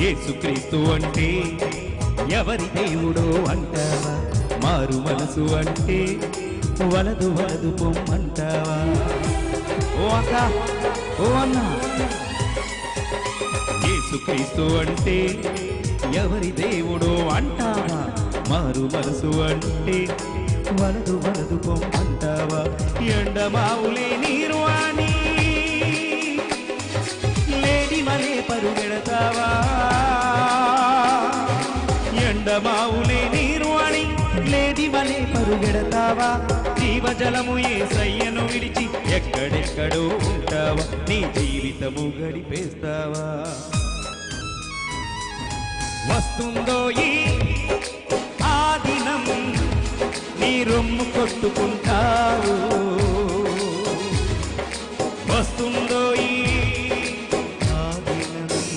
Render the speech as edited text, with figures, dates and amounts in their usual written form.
యేసుక్రీస్తు అంటే ఎవరి దేవుడో అంటావా? మారు మనసు అంటే వలదు వలదు పొమ్మంటావా? ఓ అక్క ఓ అన్న, యేసుక్రీస్తు అంటే ఎవరి దేవుడో అంటావా? మారు మనసు అంటే వలదు వలదు పొమ్మంటావా? ఎండమావులే నీరు అని లేడి మలే పరుగెడతావా? ఎండమావులే నీరు అని లేడి మలే పరుగెడతావా? జీవజలము యేసయ్యను విడిచి ఎక్కడెక్కడో ఉంటావా? నీ జీవితము గడిపేస్తావా? వస్తుందో ఈ ఆ దినం, నీ రొమ్ము కొట్టుకుంటావు. వస్తుందో